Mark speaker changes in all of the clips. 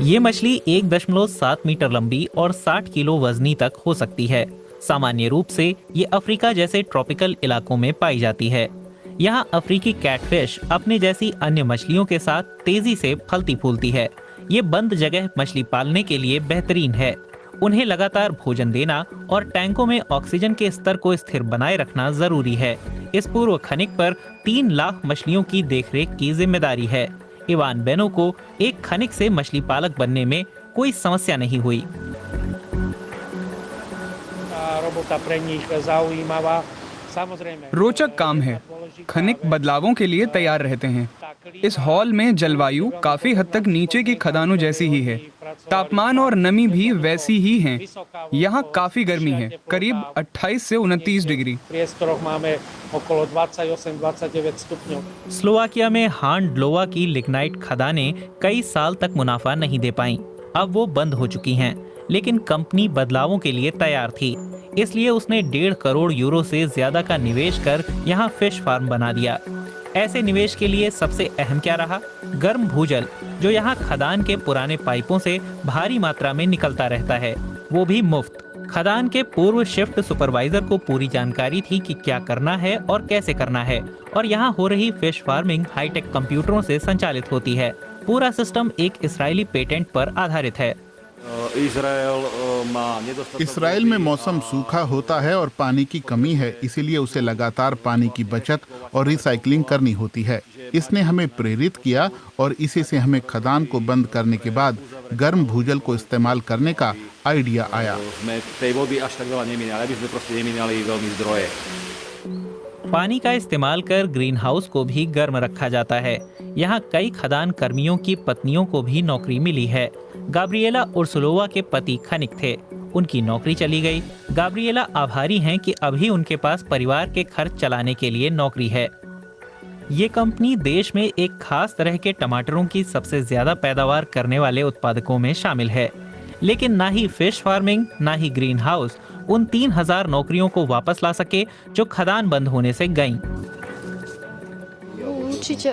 Speaker 1: ये मछली 1.7 मीटर लंबी और 60 किलो वजनी तक हो सकती है। सामान्य रूप से ये अफ्रीका जैसे ट्रॉपिकल इलाकों में पाई जाती है। यहाँ अफ्रीकी कैटफिश अपने जैसी अन्य मछलियों के साथ तेजी से फलती फूलती है। ये बंद जगह मछली पालने के लिए बेहतरीन है। उन्हें लगातार भोजन देना और टैंकों में ऑक्सीजन के स्तर को स्थिर बनाए रखना जरूरी है। इस पूर्व खनिक पर 3 लाख मछलियों की देखरेख की जिम्मेदारी है। इवान बेनो को एक खनिक से मछली पालक बनने में कोई समस्या नहीं हुई।
Speaker 2: रोचक काम है। खनिक बदलावों के लिए तैयार रहते हैं। इस हॉल में जलवायु काफी हद तक नीचे की खदानों जैसी ही है। तापमान और नमी भी वैसी ही हैं। यहाँ काफी गर्मी है, करीब 28 से 29 डिग्री।
Speaker 1: स्लोवाकिया में हांडलोवा की लिग्नाइट खदानें कई साल तक मुनाफा नहीं दे पाईं। अब वो बंद हो चुकी हैं, लेकिन कंपनी बदलावों के लिए तैयार थी। इसलिए उसने 1.5 करोड़ यूरो से ज्यादा का निवेश कर यहाँ फिश फार्म बना दिया। ऐसे निवेश के लिए सबसे अहम क्या रहा? गर्म भूजल, जो यहाँ खदान के पुराने पाइपों से भारी मात्रा में निकलता रहता है, वो भी मुफ्त। खदान के पूर्व शिफ्ट सुपरवाइजर को पूरी जानकारी थी कि क्या करना है और कैसे करना है, और यहाँ हो रही फिश फार्मिंग हाईटेक कंप्यूटरों से संचालित होती है। पूरा सिस्टम एक इजरायली पेटेंट पर आधारित है।
Speaker 3: इसराइल में मौसम सूखा होता है और पानी की कमी है, इसीलिए उसे लगातार पानी की बचत और रिसाइकलिंग करनी होती है। इसने हमें प्रेरित किया और इसी से हमें खदान को बंद करने के बाद गर्म भूजल को इस्तेमाल करने का आइडिया आया।
Speaker 1: पानी का इस्तेमाल कर ग्रीन हाउस को भी गर्म रखा जाता है। यहाँ कई खदान कर्मियों की पत्नियों को भी नौकरी मिली है। गाब्रिएला उर्सुलोवा के पति खनिक थे, उनकी नौकरी चली गई। गाब्रिएला आभारी हैं कि अभी उनके पास परिवार के खर्च चलाने के लिए नौकरी है। ये कंपनी देश में एक खास तरह के टमाटरों की सबसे ज्यादा पैदावार करने वाले उत्पादकों में शामिल है। लेकिन ना ही फिश फार्मिंग ना ही ग्रीन हाउस उन 3000 नौकरियों को वापस ला सके जो खदान बंद होने से गईं।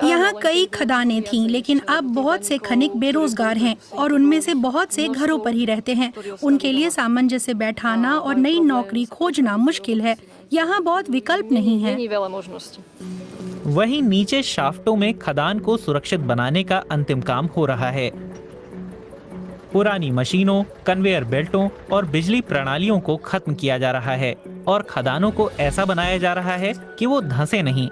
Speaker 4: यहाँ कई खदानें थीं, लेकिन अब बहुत से खनिक बेरोजगार हैं और उनमें से बहुत से घरों पर ही रहते हैं। उनके लिए सामंजस्य बैठाना और नई नौकरी खोजना मुश्किल है। यहाँ बहुत विकल्प नहीं है।
Speaker 1: वहीं नीचे शाफ्टों में खदान को सुरक्षित बनाने का अंतिम काम हो रहा है। पुरानी मशीनों, कन्वेयर बेल्टों और बिजली प्रणालियों को खत्म किया जा रहा है और खदानों को ऐसा बनाया जा रहा है कि वो धंसे नहीं।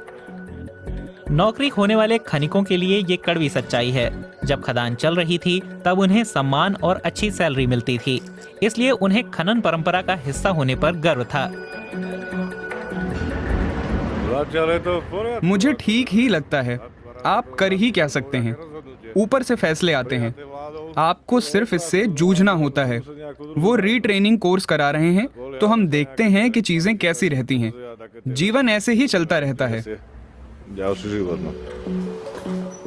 Speaker 1: नौकरी खोने वाले खनिकों के लिए ये कड़वी सच्चाई है। जब खदान चल रही थी तब उन्हें सम्मान और अच्छी सैलरी मिलती थी, इसलिए उन्हें खनन परंपरा का हिस्सा होने पर गर्व था।
Speaker 2: मुझे ठीक ही लगता है। आप कर ही क्या सकते हैं? ऊपर से फैसले आते हैं, आपको सिर्फ इससे जूझना होता है। वो रीट्रेनिंग कोर्स करा रहे हैं, तो हम देखते हैं कि चीजें कैसी रहती हैं। जीवन ऐसे ही चलता रहता है।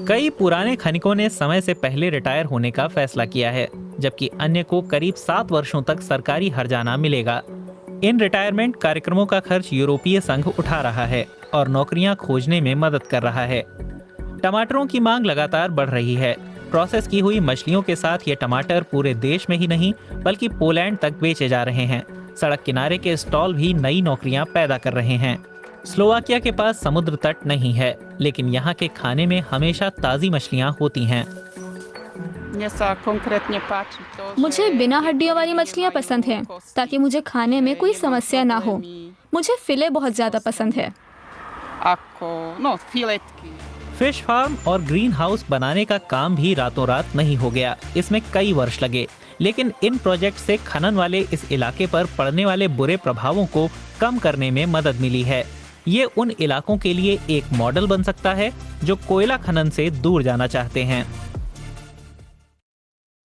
Speaker 1: कई पुराने खनिकों ने समय से पहले रिटायर होने का फैसला किया है, जबकि अन्य को करीब 7 वर्षों तक सरकारी हर्जाना मिलेगा। इन रिटायरमेंट कार्यक्रमों का खर्च यूरोपीय संघ उठा रहा है और नौकरियां खोजने में मदद कर रहा है। टमाटरों की मांग लगातार बढ़ रही है। प्रोसेस की हुई मछलियों के साथ ये टमाटर पूरे देश में ही नहीं बल्कि पोलैंड तक बेचे जा रहे हैं। सड़क किनारे के स्टॉल भी नई नौकरियां पैदा कर रहे हैं। स्लोवाकिया के पास समुद्र तट नहीं है, लेकिन यहाँ के खाने में हमेशा ताज़ी मछलियाँ होती हैं।
Speaker 5: मुझे बिना हड्डियों वाली मछलियाँ पसंद हैं, ताकि मुझे खाने में कोई समस्या ना हो। मुझे फिले बहुत ज़्यादा पसंद है।
Speaker 1: फिश फार्म और ग्रीन हाउस बनाने का काम भी रातों रात नहीं हो गया। इसमें कई वर्ष लगे, लेकिन इन प्रोजेक्ट से खनन वाले इस इलाके पर पड़ने वाले बुरे प्रभावों को कम करने में मदद मिली है। ये उन इलाकों के लिए एक मॉडल बन सकता है जो कोयला खनन से दूर जाना चाहते हैं।